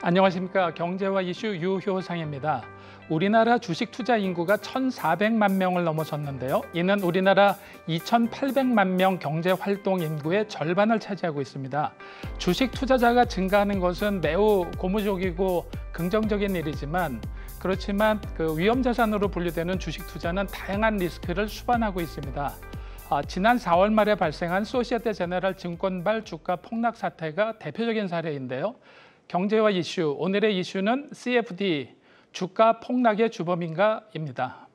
안녕하십니까. 경제와 이슈 유효상입니다. 우리나라 주식 투자 인구가 1,400만 명을 넘어섰는데요. 이는 우리나라 2,800만 명 경제활동 인구의 절반을 차지하고 있습니다. 주식 투자자가 증가하는 것은 매우 고무적이고 긍정적인 일이지만 그렇지만 위험자산으로 분류되는 주식 투자는 다양한 리스크를 수반하고 있습니다. 지난 4월 말에 발생한 소시에테 제네럴 증권발 주가 폭락 사태가 대표적인 사례인데요. 경제와 이슈, 오늘의 이슈는 CFD, 주가 폭락의 주범인가입니다.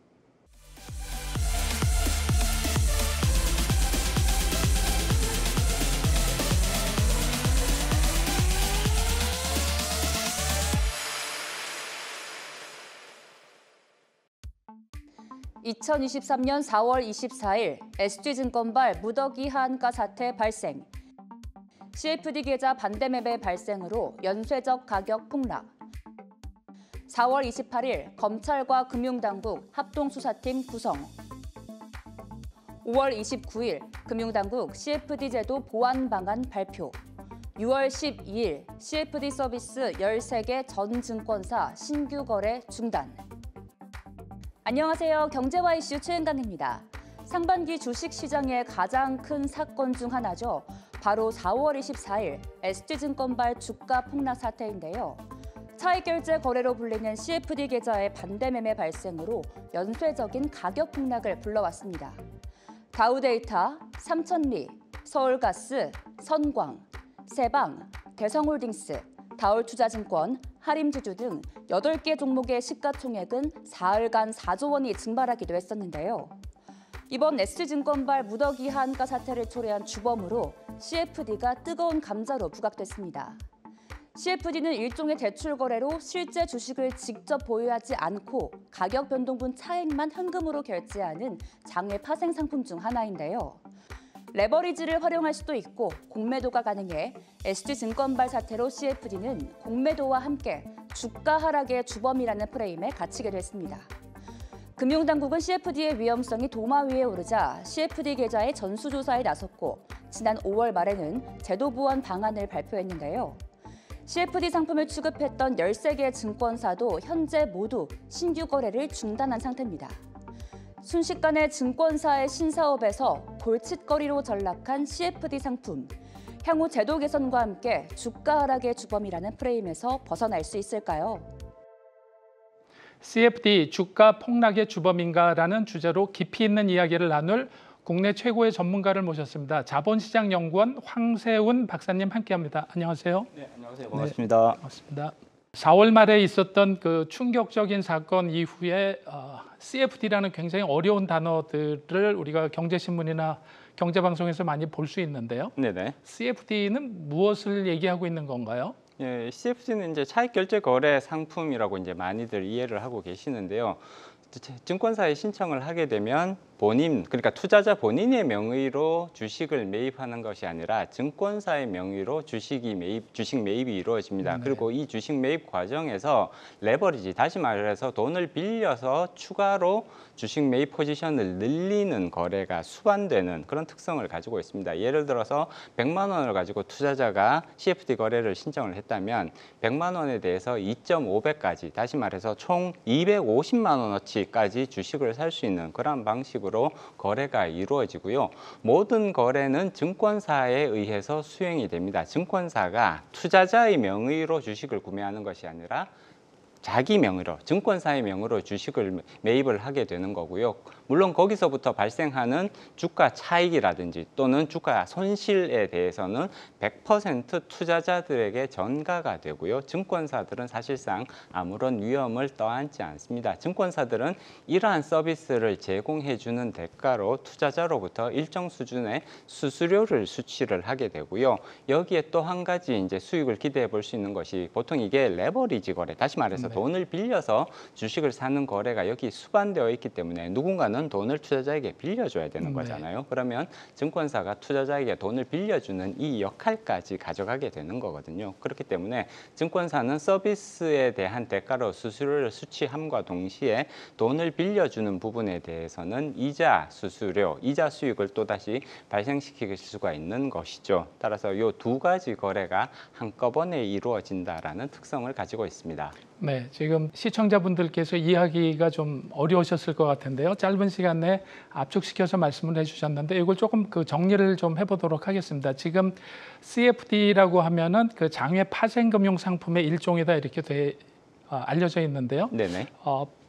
(2023년 4월 24일) SG증권발 무더기 하한가 사태 발생. CFD 계좌 반대 매매 발생으로 연쇄적 가격 폭락. 4월 28일 검찰과 금융당국 합동수사팀 구성. 5월 29일 금융당국 CFD 제도 보완 방안 발표. 6월 12일 CFD 서비스 13개 전 증권사 신규 거래 중단. 안녕하세요. 경제와 이슈 최은강입니다. 상반기 주식시장의 가장 큰 사건 중 하나죠. 바로 4월 24일 SG증권발 주가 폭락 사태인데요. 차익결제 거래로 불리는 CFD 계좌의 반대 매매 발생으로 연쇄적인 가격 폭락을 불러왔습니다. 다우데이터, 삼천리, 서울가스, 선광, 세방, 대성홀딩스, 다올투자증권, 하림지주 등 8개 종목의 시가총액은 사흘간 4조 원이 증발하기도 했었는데요. 이번 SG증권발 무더기 하한가 사태를 초래한 주범으로 CFD가 뜨거운 감자로 부각됐습니다. CFD는 일종의 대출 거래로 실제 주식을 직접 보유하지 않고 가격 변동분 차익만 현금으로 결제하는 장외 파생 상품 중 하나인데요. 레버리지를 활용할 수도 있고 공매도가 가능해 SG증권발 사태로 CFD는 공매도와 함께 주가 하락의 주범이라는 프레임에 갇히게 됐습니다. 금융당국은 CFD의 위험성이 도마 위에 오르자 CFD 계좌의 전수조사에 나섰고 지난 5월 말에는 제도 보완 방안을 발표했는데요. CFD 상품을 취급했던 13개 증권사도 현재 모두 신규 거래를 중단한 상태입니다. 순식간에 증권사의 신사업에서 골칫거리로 전락한 CFD 상품. 향후 제도 개선과 함께 주가 하락의 주범이라는 프레임에서 벗어날 수 있을까요? CFD, 주가 폭락의 주범인가라는 주제로 깊이 있는 이야기를 나눌 국내 최고의 전문가를 모셨습니다. 자본시장연구원 황세훈 박사님 함께합니다. 안녕하세요. 네, 안녕하세요. 반갑습니다. 네, 반갑습니다. 4월 말에 있었던 그 충격적인 사건 이후에 CFD라는 굉장히 어려운 단어들을 우리가 경제신문이나 경제방송에서 많이 볼 수 있는데요. 네네. CFD는 무엇을 얘기하고 있는 건가요? 예, CFD는 이제 차익결제 거래 상품이라고 이제 많이들 이해를 하고 계시는데요. 증권사에 신청을 하게 되면 본인, 그러니까 투자자 본인의 명의로 주식을 매입하는 것이 아니라 증권사의 명의로 주식 매입이 이루어집니다. 그리고 이 주식 매입 과정에서 레버리지, 다시 말해서 돈을 빌려서 추가로 주식 매입 포지션을 늘리는 거래가 수반되는 그런 특성을 가지고 있습니다. 예를 들어서 100만 원을 가지고 투자자가 CFD 거래를 신청을 했다면 100만 원에 대해서 2.5배까지, 다시 말해서 총 250만 원어치까지 주식을 살 수 있는 그런 방식으로 거래가 이루어지고요. 모든 거래는 증권사에 의해서 수행이 됩니다. 증권사가 투자자의 명의로 주식을 구매하는 것이 아니라 자기 명의로, 증권사의 명의로 주식을 매입을 하게 되는 거고요. 물론 거기서부터 발생하는 주가 차익이라든지 또는 주가 손실에 대해서는 100% 투자자들에게 전가가 되고요. 증권사들은 사실상 아무런 위험을 떠안지 않습니다. 증권사들은 이러한 서비스를 제공해 주는 대가로 투자자로부터 일정 수준의 수수료를 수취를 하게 되고요. 여기에 또 한 가지 이제 수익을 기대해 볼 수 있는 것이 보통 이게 레버리지 거래, 다시 말해서 돈을 빌려서 주식을 사는 거래가 여기 수반되어 있기 때문에 누군가는 증권사는 돈을 투자자에게 빌려줘야 되는 거잖아요. 그러면 증권사가 투자자에게 돈을 빌려주는 이 역할까지 가져가게 되는 거거든요. 그렇기 때문에 증권사는 서비스에 대한 대가로 수수료를 수취함과 동시에 돈을 빌려주는 부분에 대해서는 이자 수수료, 이자 수익을 또다시 발생시킬 수가 있는 것이죠. 따라서 이 두 가지 거래가 한꺼번에 이루어진다라는 특성을 가지고 있습니다. 네, 지금 시청자분들께서 이해하기가 좀 어려우셨을 것 같은데요. 짧은 시간 내에 압축시켜서 말씀을 해주셨는데 이걸 조금 정리를 좀 해보도록 하겠습니다. 지금 CFD라고 하면은 그 장외 파생금융 상품의 일종이다 이렇게 알려져 있는데요. 네네.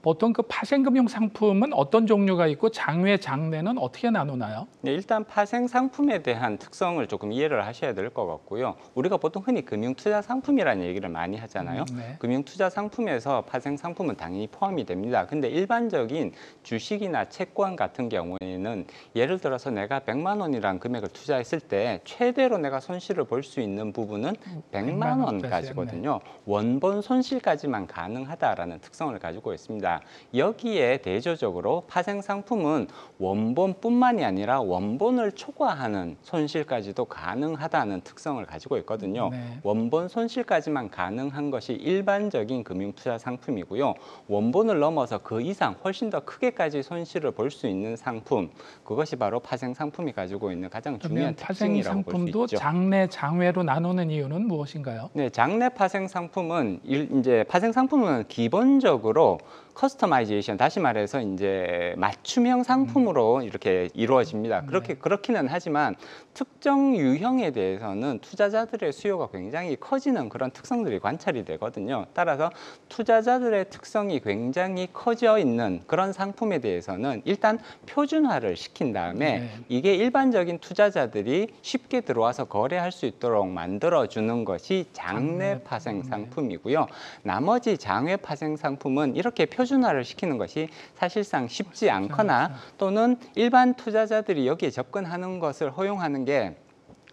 보통 그 파생금융 상품은 어떤 종류가 있고 장외, 장내는 어떻게 나누나요? 네, 일단 파생 상품에 대한 특성을 조금 이해를 하셔야 될 것 같고요. 우리가 보통 흔히 금융투자 상품이라는 얘기를 많이 하잖아요. 네. 금융투자 상품에서 파생 상품은 당연히 포함이 됩니다. 근데 일반적인 주식이나 채권 같은 경우에는 예를 들어서 내가 100만 원이라는 금액을 투자했을 때 최대로 내가 손실을 볼 수 있는 부분은 100만 원까지거든요. 원본 손실까지만 가능하다라는 특성을 가지고 있습니다. 여기에 대조적으로 파생 상품은 원본뿐만이 아니라 원본을 초과하는 손실까지도 가능하다는 특성을 가지고 있거든요. 네. 원본 손실까지만 가능한 것이 일반적인 금융투자 상품이고요. 원본을 넘어서 그 이상 훨씬 더 크게까지 손실을 볼 수 있는 상품, 그것이 바로 파생 상품이 가지고 있는 가장 중요한 특징이라고 볼 수 있죠. 파생 상품도 장내, 장외로 나누는 이유는 무엇인가요? 네, 장내 파생 상품은 이제 파생 상품은 기본적으로 커스터마이제이션, 다시 말해서 이제 맞춤형 상품으로 이렇게 이루어집니다. 그렇기는 하지만 특정 유형에 대해서는 투자자들의 수요가 굉장히 커지는 그런 특성들이 관찰이 되거든요. 따라서 투자자들의 특성이 굉장히 커져 있는 그런 상품에 대해서는 일단 표준화를 시킨 다음에 이게 일반적인 투자자들이 쉽게 들어와서 거래할 수 있도록 만들어주는 것이 장내 파생 상품이고요. 나머지 장외 파생 상품은 이렇게 표준화를 시키는 것이 사실상 쉽지 않거나 또는 일반 투자자들이 여기에 접근하는 것을 허용하는 게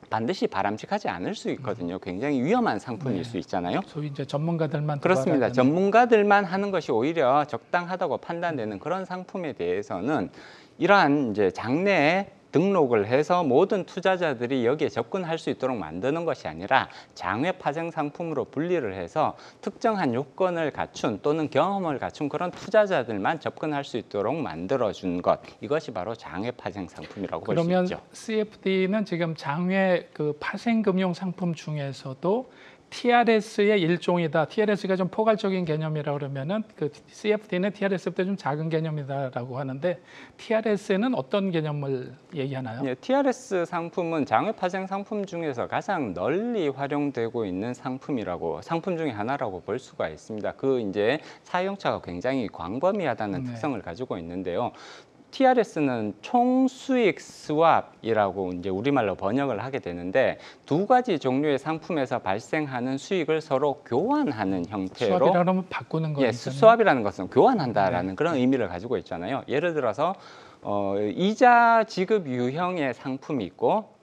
반드시 바람직하지 않을 수 있거든요. 굉장히 위험한 상품일 수 있잖아요. 소위 이제 전문가들만 그렇습니다. 전문가들만 하는 것이 오히려 적당하다고 판단되는 그런 상품에 대해서는 이러한 이제 장내에 등록을 해서 모든 투자자들이 여기에 접근할 수 있도록 만드는 것이 아니라 장외 파생 상품으로 분리를 해서 특정한 요건을 갖춘 또는 경험을 갖춘 그런 투자자들만 접근할 수 있도록 만들어준 것, 이것이 바로 장외 파생 상품이라고 볼 수 있죠. 그러면 CFD는 지금 장외 그 파생 금융 상품 중에서도 TRS의 일종이다. TRS가 좀 포괄적인 개념이라 그러면은 그 CFD는 TRS보다 좀 작은 개념이다라고 하는데 TRS는 어떤 개념을 얘기하나요? 네, TRS 상품은 장외 파생 상품 중에서 가장 널리 활용되고 있는 상품 중에 하나라고 볼 수가 있습니다. 그 이제 사용처가 굉장히 광범위하다는 특성을 가지고 있는데요. TRS는 총수익 스왑이라고 이제 우리말로 번역을 하게 되는데 두 가지 종류의 상품에서 발생하는 수익을 서로 교환하는 형태로 스왑이라면 바꾸는 거죠. 스왑이라는 것은 교환한다라는 그런 의미를 가지고 있잖아요. 예를 들어서 이자 지급 유형의 상품이 있고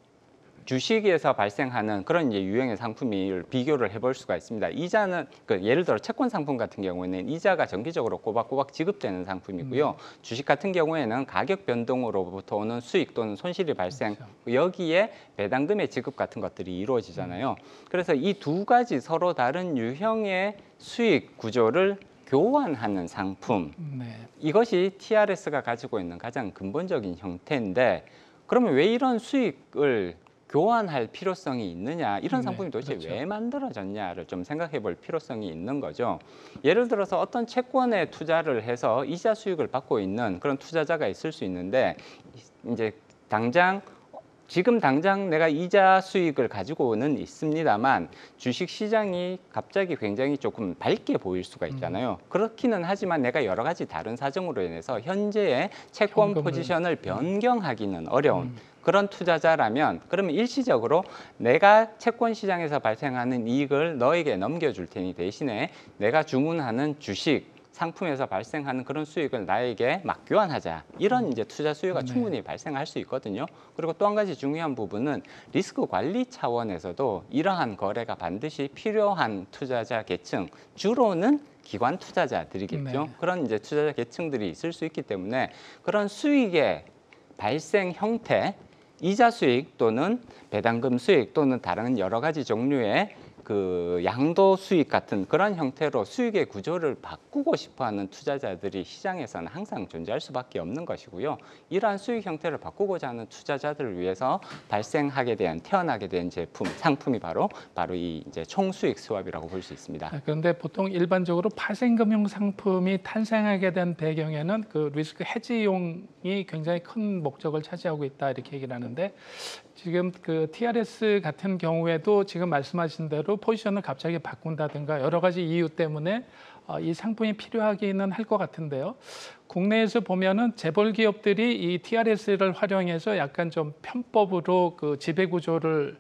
주식에서 발생하는 그런 이제 유형의 상품을 비교를 해볼 수가 있습니다. 이자는 예를 들어 채권 상품 같은 경우에는 이자가 정기적으로 꼬박꼬박 지급되는 상품이고요. 주식 같은 경우에는 가격 변동으로부터 오는 수익 또는 손실이 발생, 여기에 배당금의 지급 같은 것들이 이루어지잖아요. 그래서 이 두 가지 서로 다른 유형의 수익 구조를 교환하는 상품, 이것이 TRS가 가지고 있는 가장 근본적인 형태인데, 그러면 왜 이런 수익을 교환할 필요성이 있느냐, 이런 상품이 도대체 왜 만들어졌냐를 좀 생각해 볼 필요성이 있는 거죠. 예를 들어서 어떤 채권에 투자를 해서 이자 수익을 받고 있는 그런 투자자가 있을 수 있는데, 이제 지금 당장 내가 이자 수익을 가지고는 있습니다만 주식 시장이 갑자기 굉장히 조금 밝게 보일 수가 있잖아요. 그렇기는 하지만 내가 여러 가지 다른 사정으로 인해서 현재의 채권 포지션을 변경하기는 어려운 그런 투자자라면, 그러면 일시적으로 내가 채권 시장에서 발생하는 이익을 너에게 넘겨줄 테니 대신에 내가 주문하는 주식 상품에서 발생하는 그런 수익을 나에게 막교환하자. 이런 이제 투자 수요가 네. 충분히 발생할 수 있거든요. 그리고 또 한 가지 중요한 부분은 리스크 관리 차원에서도 이러한 거래가 반드시 필요한 투자자 계층, 주로는 기관 투자자들이겠죠. 네. 그런 이제 투자자 계층들이 있을 수 있기 때문에 그런 수익의 발생 형태, 이자 수익 또는 배당금 수익 또는 다른 여러 가지 종류의 그 양도 수익 같은 그런 형태로 수익의 구조를 바꾸고 싶어하는 투자자들이 시장에서는 항상 존재할 수밖에 없는 것이고요. 이러한 수익 형태를 바꾸고자 하는 투자자들을 위해서 발생하게 된 태어나게 된 제품, 상품이 바로 이 이제 총수익 스왑이라고 볼 수 있습니다. 그런데 보통 일반적으로 파생금융 상품이 탄생하게 된 배경에는 그 리스크 해지용이 굉장히 큰 목적을 차지하고 있다 이렇게 얘기를 하는데 지금 그 TRS 같은 경우에도 지금 말씀하신 대로 포지션을 갑자기 바꾼다든가 여러 가지 이유 때문에 이 상품이 필요하기는 할 것 같은데요. 국내에서 보면은 재벌 기업들이 이 TRS를 활용해서 약간 좀 편법으로 그 지배 구조를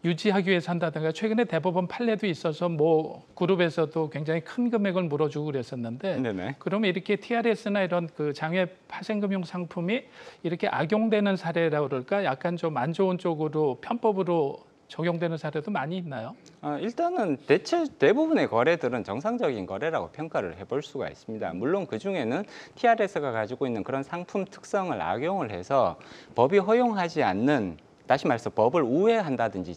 유지하기 위해서 한다든가 최근에 대법원 판례도 있어서 뭐 그룹에서도 굉장히 큰 금액을 물어주고 그랬었는데 네네. 그러면 이렇게 TRS나 이런 그 장외 파생금융 상품이 이렇게 악용되는 사례라고 그럴까 약간 좀 안 좋은 쪽으로 편법으로 적용되는 사례도 많이 있나요? 일단은 대부분의 거래들은 정상적인 거래라고 평가를 해볼 수가 있습니다. 물론 그중에는 TRS가 가지고 있는 그런 상품 특성을 악용을 해서 법이 허용하지 않는 다시 말해서 법을 우회한다든지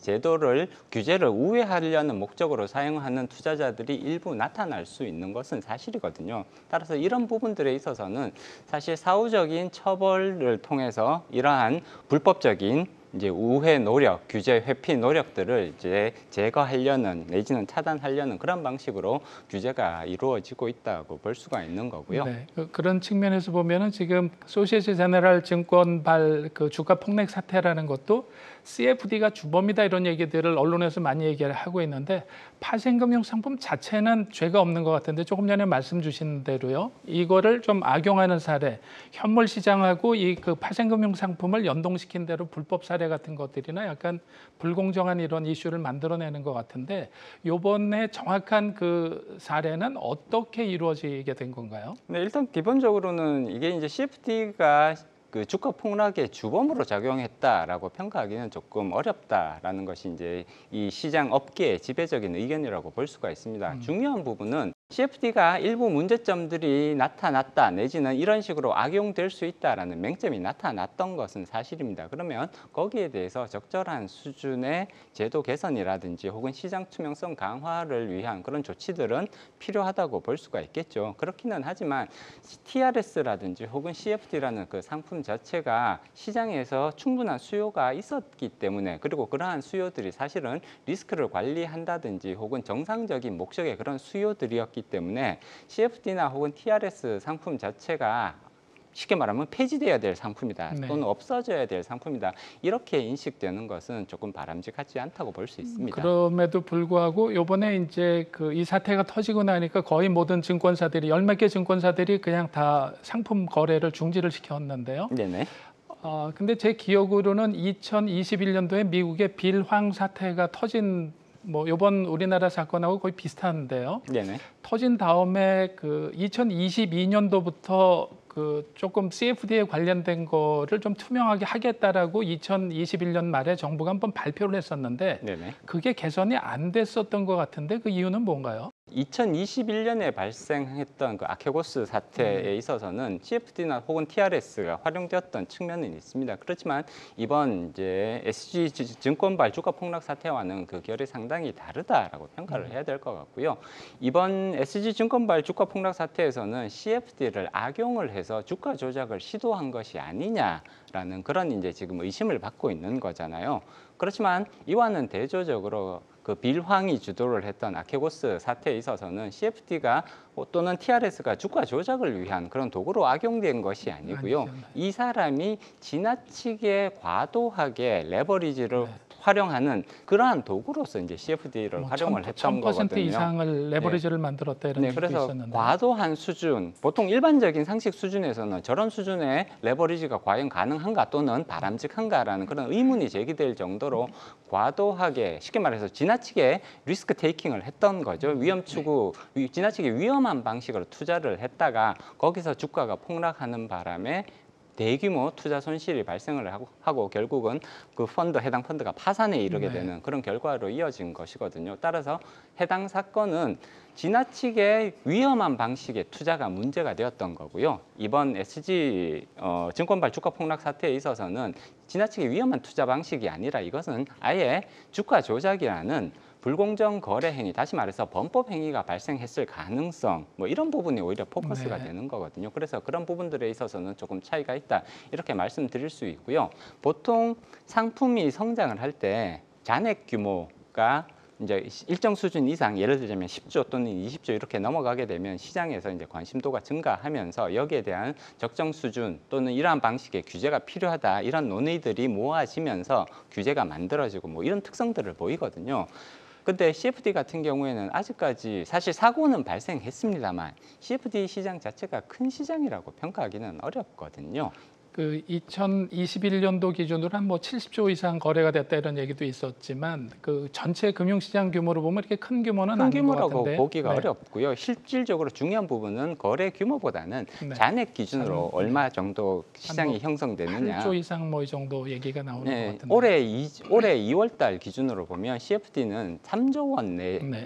규제를 우회하려는 목적으로 사용하는 투자자들이 일부 나타날 수 있는 것은 사실이거든요. 따라서 이런 부분들에 있어서는 사실 사후적인 처벌을 통해서 이러한 불법적인 이제 우회 노력, 규제 회피 노력들을 이제 제거하려는 내지는 차단하려는 그런 방식으로 규제가 이루어지고 있다고 볼 수가 있는 거고요. 네, 그런 측면에서 보면은 지금 소시에테 제네럴 증권발 그 주가 폭락 사태라는 것도 CFD가 주범이다 이런 얘기들을 언론에서 많이 얘기를 하고 있는데 파생금융 상품 자체는 죄가 없는 것 같은데 조금 전에 말씀 주신 대로요. 이거를 좀 악용하는 사례, 현물 시장하고 이 그 파생금융 상품을 연동시킨 대로 불법 사례 같은 것들이나 약간 불공정한 이런 이슈를 만들어내는 것 같은데 이번에 정확한 그 사례는 어떻게 이루어지게 된 건가요? 네, 일단 기본적으로는 이게 이제 CFD가 그 주가 폭락의 주범으로 작용했다라고 평가하기는 조금 어렵다라는 것이 이제 이 시장 업계의 지배적인 의견이라고 볼 수가 있습니다. 중요한 부분은 CFD가 일부 문제점들이 나타났다 내지는 이런 식으로 악용될 수 있다라는 맹점이 나타났던 것은 사실입니다. 그러면 거기에 대해서 적절한 수준의 제도 개선이라든지 혹은 시장 투명성 강화를 위한 그런 조치들은 필요하다고 볼 수가 있겠죠. 그렇기는 하지만 TRS라든지 혹은 CFD라는 그 상품 자체가 시장에서 충분한 수요가 있었기 때문에 그리고 그러한 수요들이 사실은 리스크를 관리한다든지 혹은 정상적인 목적의 그런 수요들이었기 때문에 CFD나 혹은 TRS 상품 자체가 쉽게 말하면 폐지되어야 될 상품이다 네. 또는 없어져야 될 상품이다 이렇게 인식되는 것은 조금 바람직하지 않다고 볼 수 있습니다. 그럼에도 불구하고 이번에 이제 그 이 사태가 터지고 나니까 거의 모든 증권사들이 열 몇 개 증권사들이 그냥 다 상품 거래를 중지를 시켰는데요. 네네. 근데 제 기억으로는 2021년도에 미국의 빌황 사태가 터진 뭐 이번 우리나라 사건하고 거의 비슷한데요. 네네. 터진 다음에 그 2022년도부터 그 조금 CFD에 관련된 거를 좀 투명하게 하겠다라고 2021년 말에 정부가 한번 발표를 했었는데 네네. 그게 개선이 안 됐었던 것 같은데 그 이유는 뭔가요? 2021년에 발생했던 그 아케고스 사태에 있어서는 CFD나 혹은 TRS가 활용되었던 측면은 있습니다. 그렇지만 이번 이제 SG증권발 주가 폭락 사태와는 그 결이 상당히 다르다라고 평가를 해야 될 것 같고요. 이번 SG증권발 주가 폭락 사태에서는 CFD를 악용을 해서 주가 조작을 시도한 것이 아니냐라는 그런 이제 지금 의심을 받고 있는 거잖아요. 그렇지만 이와는 대조적으로 그 빌황이 주도를 했던 아케고스 사태에 있어서는 CFD가 또는 TRS가 주가 조작을 위한 그런 도구로 악용된 것이 아니고요. 이 사람이 지나치게 과도하게 레버리지를 활용하는 그러한 도구로서 이제 CFD를 활용을 했던 1000% 거거든요. 이상을 레버리지를 만들었다 이런 네, 얘기도 그래서 있었는데. 과도한 수준, 보통 일반적인 상식 수준에서는 저런 수준의 레버리지가 과연 가능한가 또는 바람직한가라는 그런 의문이 제기될 정도로 과도하게, 쉽게 말해서 지나치게 리스크 테이킹을 했던 거죠. 위험 추구, 지나치게 위험한 방식으로 투자를 했다가 거기서 주가가 폭락하는 바람에 대규모 투자 손실이 발생을 하고 결국은 그 해당 펀드가 파산에 이르게 되는 그런 결과로 이어진 것이거든요. 따라서 해당 사건은 지나치게 위험한 방식의 투자가 문제가 되었던 거고요. 이번 SG 증권발 주가 폭락 사태에 있어서는 지나치게 위험한 투자 방식이 아니라 이것은 아예 주가 조작이라는 불공정 거래 행위, 다시 말해서 범법 행위가 발생했을 가능성, 뭐 이런 부분이 오히려 포커스가 되는 거거든요. 그래서 그런 부분들에 있어서는 조금 차이가 있다 이렇게 말씀드릴 수 있고요. 보통 상품이 성장을 할 때 잔액 규모가 이제 일정 수준 이상, 예를 들자면 10조 또는 20조 이렇게 넘어가게 되면 시장에서 이제 관심도가 증가하면서 여기에 대한 적정 수준 또는 이러한 방식의 규제가 필요하다 이런 논의들이 모아지면서 규제가 만들어지고 뭐 이런 특성들을 보이거든요. 근데 CFD 같은 경우에는 아직까지 사실 사고는 발생했습니다만 CFD 시장 자체가 큰 시장이라고 평가하기는 어렵거든요. 그 2021년도 기준으로 한 뭐 70조 이상 거래가 됐다 이런 얘기도 있었지만 그 전체 금융시장 규모로 보면 이렇게 큰 규모는 아닌 것 같은데. 큰 규모라고 보기가 어렵고요. 실질적으로 중요한 부분은 거래 규모보다는 잔액 기준으로 얼마 정도 시장이 형성되느냐. 8조 이상 뭐 이 정도 얘기가 나오는 것 같은데. 올해 2월 달 기준으로 보면 CFD는 3조 원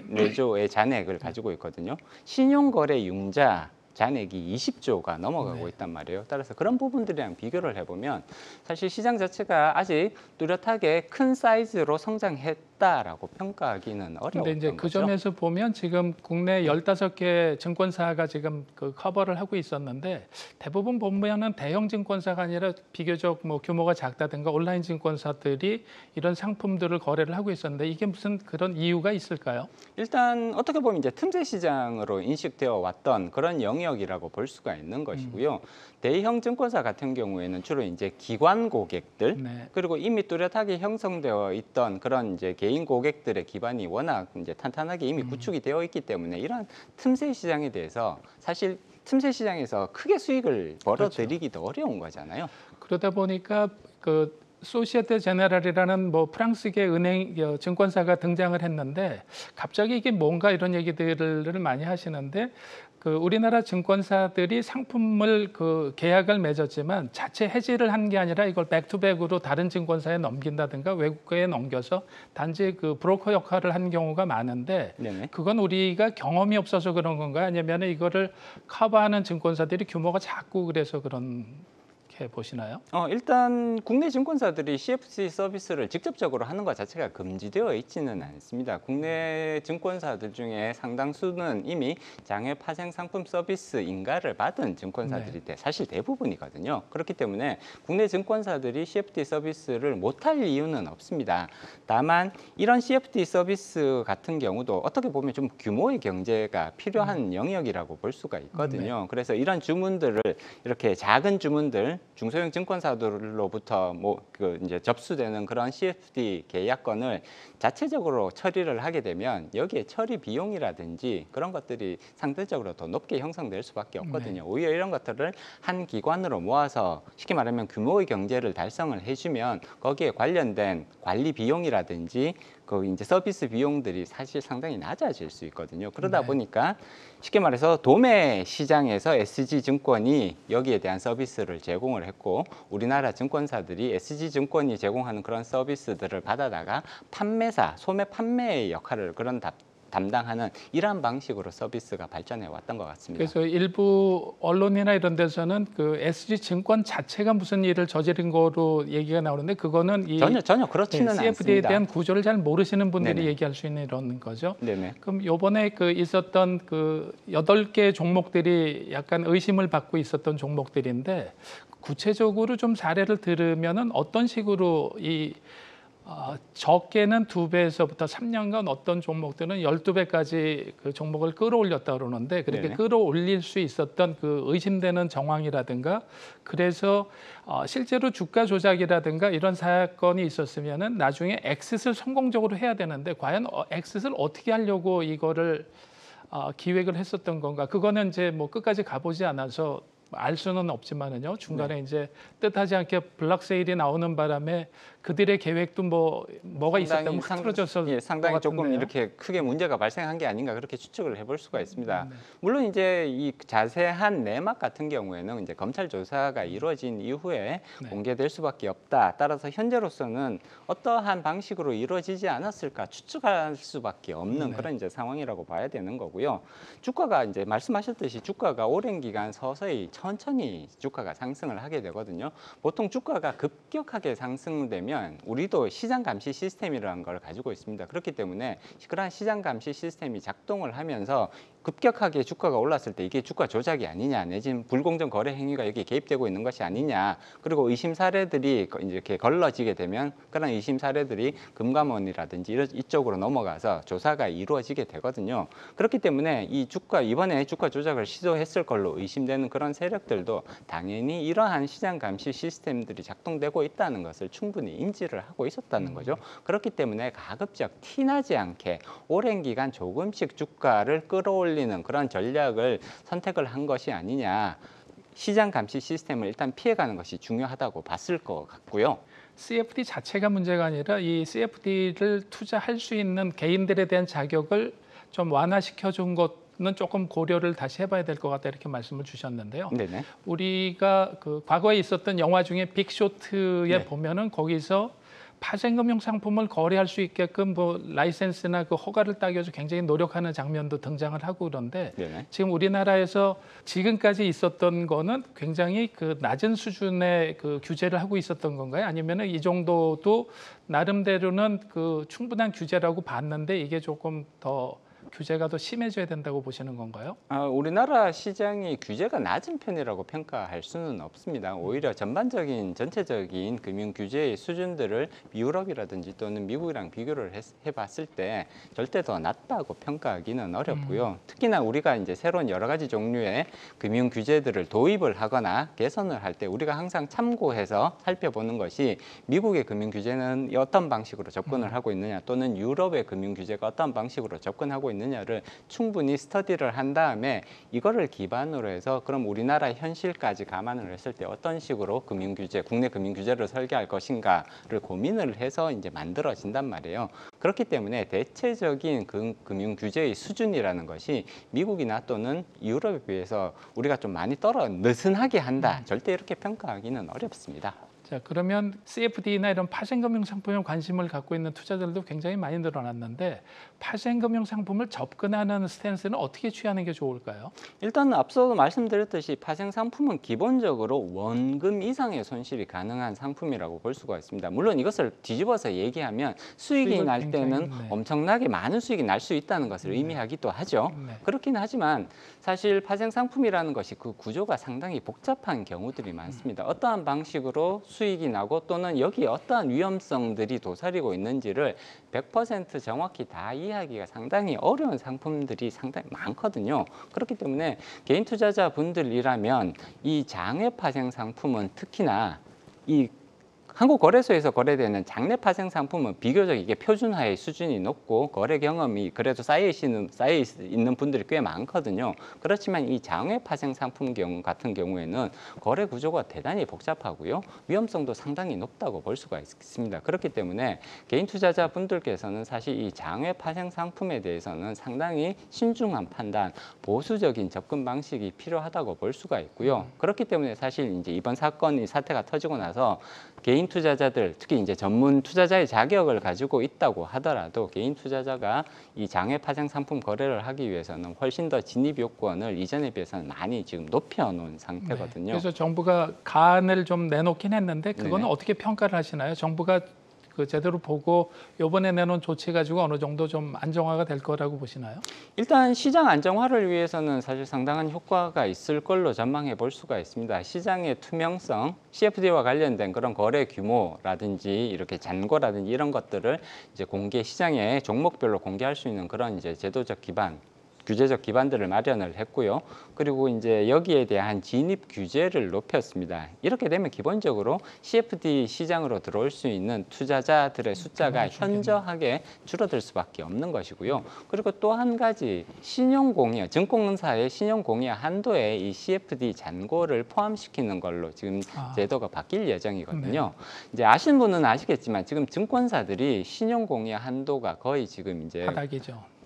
내조의 잔액을 가지고 있거든요. 신용거래 융자 잔액이 20조가 넘어가고 있단 말이에요. 따라서 그런 부분들이랑 비교를 해보면 사실 시장 자체가 아직 뚜렷하게 큰 사이즈로 성장했다라고 평가하기는 어려웠던 근데 이제 그 거죠. 점에서 보면 지금 국내 15개 증권사가 지금 그 커버를 하고 있었는데 대부분 보면은 대형 증권사가 아니라 비교적 뭐 규모가 작다든가 온라인 증권사들이 이런 상품들을 거래를 하고 있었는데 이게 무슨 그런 이유가 있을까요? 일단 어떻게 보면 이제 틈새 시장으로 인식되어 왔던 그런 영역이라고 볼 수가 있는 것이고요. 대형 증권사 같은 경우에는 주로 이제 기관 고객들 그리고 이미 뚜렷하게 형성되어 있던 그런 이제 개인 고객들의 기반이 워낙 이제 탄탄하게 이미 구축이 되어 있기 때문에 이런 틈새 시장에 대해서 사실 틈새 시장에서 크게 수익을 벌어들이기도 어려운 거잖아요. 그러다 보니까 그 소시에테 제네랄이라는 뭐 프랑스계 은행 증권사가 등장을 했는데 갑자기 이게 뭔가 이런 얘기들을 많이 하시는데 그 우리나라 증권사들이 상품을 그 계약을 맺었지만 자체 해지를 한 게 아니라 이걸 백투백으로 다른 증권사에 넘긴다든가 외국에 넘겨서 단지 그 브로커 역할을 한 경우가 많은데 그건 우리가 경험이 없어서 그런 건가요? 아니면 이거를 커버하는 증권사들이 규모가 작고 그래서 그런 보시나요? 일단 국내 증권사들이 CFD 서비스를 직접적으로 하는 것 자체가 금지되어 있지는 않습니다. 국내 증권사들 중에 상당수는 이미 장외 파생 상품 서비스 인가를 받은 증권사들이 사실 대부분이거든요. 그렇기 때문에 국내 증권사들이 CFD 서비스를 못할 이유는 없습니다. 다만 이런 CFD 서비스 같은 경우도 어떻게 보면 좀 규모의 경제가 필요한 영역이라고 볼 수가 있거든요. 그래서 이런 주문들을 이렇게 작은 주문들 중소형 증권사들로부터 이제 접수되는 그런 CFD 계약건을 자체적으로 처리를 하게 되면 여기에 처리 비용이라든지 그런 것들이 상대적으로 더 높게 형성될 수밖에 없거든요. 오히려 이런 것들을 한 기관으로 모아서 쉽게 말하면 규모의 경제를 달성을 해주면 거기에 관련된 관리 비용이라든지 그 이제 서비스 비용들이 사실 상당히 낮아질 수 있거든요. 그러다 보니까 쉽게 말해서 도매 시장에서 SG증권이 여기에 대한 서비스를 제공을 했고 우리나라 증권사들이 SG증권이 제공하는 그런 서비스들을 받아다가 판매사, 소매 판매의 역할을 담당하는 이러한 방식으로 서비스가 발전해 왔던 것 같습니다. 그래서 일부 언론이나 이런 데서는 그 SG증권 자체가 무슨 일을 저지른 거로 얘기가 나오는데 그거는 전혀 그렇지는 않습니다. CFD에 대한 구조를 잘 모르시는 분들이 얘기할 수 있는 이런 거죠. 그럼 이번에 그 있었던 그 8개 종목들이 약간 의심을 받고 있었던 종목들인데 구체적으로 좀 사례를 들으면은 어떤 식으로 이 적게는 2배에서부터 3년간 어떤 종목들은 12배까지 그 종목을 끌어올렸다 그러는데 그렇게 네네. 끌어올릴 수 있었던 그 의심되는 정황이라든가 그래서 실제로 주가 조작이라든가 이런 사건이 있었으면은 나중에 엑싯을 성공적으로 해야 되는데 과연 엑싯을 어떻게 하려고 이거를 기획을 했었던 건가? 그거는 이제 뭐 끝까지 가보지 않아서 알 수는 없지만은요. 중간에 이제 뜻하지 않게 블락 세일이 나오는 바람에 그들의 계획도 뭐가 있었다면 흐트러졌을 것 상당히 조금 같은데요. 이렇게 크게 문제가 발생한 게 아닌가 그렇게 추측을 해볼 수가 있습니다. 물론 이제 이 자세한 내막 같은 경우에는 이제 검찰 조사가 이루어진 이후에 공개될 수밖에 없다. 따라서 현재로서는 어떠한 방식으로 이루어지지 않았을까 추측할 수밖에 없는 그런 이제 상황이라고 봐야 되는 거고요. 주가가 이제 말씀하셨듯이 주가가 오랜 기간 서서히 천천히 주가가 상승을 하게 되거든요. 보통 주가가 급격하게 상승되면 우리도 시장 감시 시스템이라는 걸 가지고 있습니다. 그렇기 때문에 그러한 시장 감시 시스템이 작동을 하면서 급격하게 주가가 올랐을 때 이게 주가 조작이 아니냐 내지는 불공정 거래 행위가 여기 개입되고 있는 것이 아니냐 그리고 의심 사례들이 이렇게 걸러지게 되면 그런 의심 사례들이 금감원이라든지 이쪽으로 넘어가서 조사가 이루어지게 되거든요. 그렇기 때문에 이 이번에 주가 조작을 시도했을 걸로 의심되는 그런 세력들도 당연히 이러한 시장 감시 시스템들이 작동되고 있다는 것을 충분히 인지를 하고 있었다는 거죠. 그렇기 때문에 가급적 티나지 않게 오랜 기간 조금씩 주가를 끌어올리는 그런 전략을 선택을 한 것이 아니냐. 시장 감시 시스템을 일단 피해가는 것이 중요하다고 봤을 것 같고요. CFD 자체가 문제가 아니라 이 CFD를 투자할 수 있는 개인들에 대한 자격을 좀 완화시켜 준 것은 조금 고려를 다시 해봐야 될 것 같다 이렇게 말씀을 주셨는데요. 네네. 우리가 그 과거에 있었던 영화 중에 빅쇼트에 보면은 거기서 파생금융 상품을 거래할 수 있게끔 뭐 라이센스나 그 허가를 따기 위해서 굉장히 노력하는 장면도 등장을 하고 그런데 지금 우리나라에서 지금까지 있었던 거는 굉장히 그 낮은 수준의 그 규제를 하고 있었던 건가요? 아니면은 이 정도도 나름대로는 그 충분한 규제라고 봤는데 이게 조금 더 규제가 더 심해져야 된다고 보시는 건가요? 우리나라 시장이 규제가 낮은 편이라고 평가할 수는 없습니다. 오히려 전체적인 금융 규제의 수준들을 유럽이라든지 또는 미국이랑 비교를 해봤을 때 절대 더 낮다고 평가하기는 어렵고요. 특히나 우리가 이제 새로운 여러 가지 종류의 금융 규제들을 도입을 하거나 개선을 할 때 우리가 항상 참고해서 살펴보는 것이 미국의 금융 규제는 어떤 방식으로 접근을 하고 있느냐 또는 유럽의 금융 규제가 어떤 방식으로 접근하고 있느냐를 충분히 스터디를 한 다음에 이거를 기반으로 해서 그럼 우리나라 현실까지 감안을 했을 때 어떤 식으로 금융규제, 국내 금융규제를 설계할 것인가를 고민을 해서 이제 만들어진단 말이에요. 그렇기 때문에 대체적인 금융규제의 수준이라는 것이 미국이나 또는 유럽에 비해서 우리가 좀 많이 느슨하게 한다. 절대 이렇게 평가하기는 어렵습니다. 자, 그러면 CFD나 이런 파생금융 상품에 관심을 갖고 있는 투자자들도 굉장히 많이 늘어났는데 파생금융 상품을 접근하는 스탠스는 어떻게 취하는 게 좋을까요? 일단 앞서도 말씀드렸듯이 파생 상품은 기본적으로 원금 이상의 손실이 가능한 상품이라고 볼 수가 있습니다. 물론 이것을 뒤집어서 얘기하면 수익이 날 때는 엄청나게 많은 수익이 날 수 있다는 것을 의미하기도 하죠. 그렇긴 하지만 사실 파생 상품이라는 것이 그 구조가 상당히 복잡한 경우들이 많습니다. 어떠한 방식으로 수익이 나고 또는 여기에 어떠한 위험성들이 도사리고 있는지를 100% 정확히 다 이해하기가 상당히 어려운 상품들이 상당히 많거든요. 그렇기 때문에 개인 투자자분들이라면 이 장외 파생 상품은 특히나 이 한국거래소에서 거래되는 장내 파생 상품은 비교적 이게 표준화의 수준이 높고 거래 경험이 그래도 쌓여 있는 분들이 꽤 많거든요. 그렇지만 이 장외 파생 상품 같은 경우에는 거래 구조가 대단히 복잡하고요. 위험성도 상당히 높다고 볼 수가 있습니다. 그렇기 때문에 개인 투자자분들께서는 사실 이 장외 파생 상품에 대해서는 상당히 신중한 판단, 보수적인 접근 방식이 필요하다고 볼 수가 있고요. 그렇기 때문에 사실 이제 이번 사태가 터지고 나서 개인 투자자들, 특히 이제 전문 투자자의 자격을 가지고 있다고 하더라도 개인 투자자가 이 장외 파생 상품 거래를 하기 위해서는 훨씬 더 진입 요건을 이전에 비해서는 많이 지금 높여놓은 상태거든요. 그래서 정부가 가안을 좀 내놓긴 했는데 그거는 어떻게 평가를 하시나요? 정부가 그 제대로 보고 이번에 내놓은 조치 가지고 어느 정도 좀 안정화가 될 거라고 보시나요? 일단 시장 안정화를 위해서는 사실 상당한 효과가 있을 걸로 전망해 볼 수가 있습니다. 시장의 투명성, CFD와 관련된 그런 거래 규모라든지 이렇게 잔고라든지 이런 것들을 이제 공개 시장에 종목별로 공개할 수 있는 그런 이제 제도적 기반, 규제적 기반들을 마련을 했고요. 그리고 이제 여기에 대한 진입 규제를 높였습니다. 이렇게 되면 기본적으로 CFD 시장으로 들어올 수 있는 투자자들의 숫자가 현저하게 줄어들 수밖에 없는 것이고요. 그리고 또 한 가지 신용공여, 증권사의 신용공여 한도에 이 CFD 잔고를 포함시키는 걸로 지금 제도가 바뀔 예정이거든요. 이제 아시는 분은 아시겠지만 지금 증권사들이 신용공여 한도가 거의 지금 이제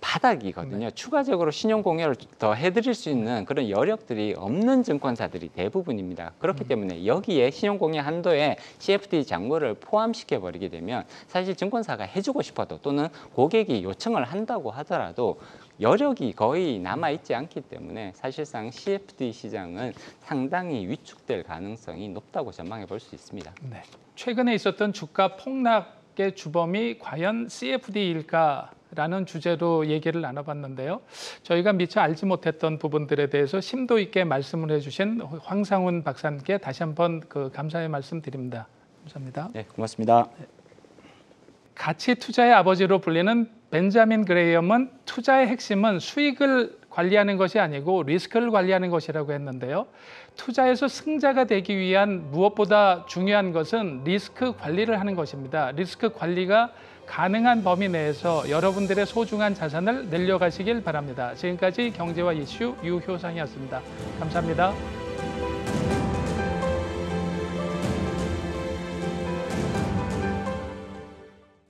바닥이거든요. 추가적으로 신용공여를 더 해드릴 수 있는 그런 여력들이 없는 증권사들이 대부분입니다. 그렇기 때문에 여기에 신용공여 한도에 CFD 잔고를 포함시켜버리게 되면 사실 증권사가 해주고 싶어도 또는 고객이 요청을 한다고 하더라도 여력이 거의 남아있지 않기 때문에 사실상 CFD 시장은 상당히 위축될 가능성이 높다고 전망해 볼 수 있습니다. 네. 최근에 있었던 주가 폭락의 주범이 과연 CFD일까? 라는 주제로 얘기를 나눠봤는데요. 저희가 미처 알지 못했던 부분들에 대해서 심도 있게 말씀을 해주신 황상훈 박사님께 다시 한번 감사의 말씀 드립니다. 감사합니다. 네, 고맙습니다. 가치 투자의 아버지로 불리는 벤자민 그레이엄은 투자의 핵심은 수익을 관리하는 것이 아니고 리스크를 관리하는 것이라고 했는데요. 투자에서 승자가 되기 위한 무엇보다 중요한 것은 리스크 관리를 하는 것입니다. 리스크 관리가 가능한 범위 내에서 여러분들의 소중한 자산을 늘려가시길 바랍니다. 지금까지 경제와 이슈 유효상이었습니다. 감사합니다.